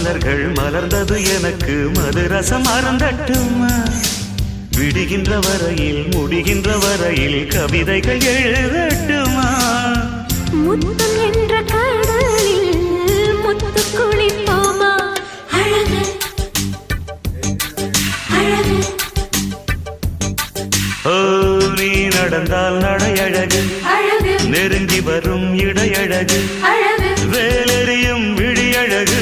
மலர்கள் மலர்ந்தது எனக்கு மதுரசம் அருந்தட்டுமா விடுகின்ற வரையில் முடிகின்ற வரையில் கவிதைகள் எழுதட்டுமா முத்தம் என்ற கடலில் முத்து குளிப்போமா அழகு அழகு ஓ நீ நடந்தால் நடையழகு அழகு நெருங்கி வரும் இடையழகு அழகு வேலெறியும் விழியழகு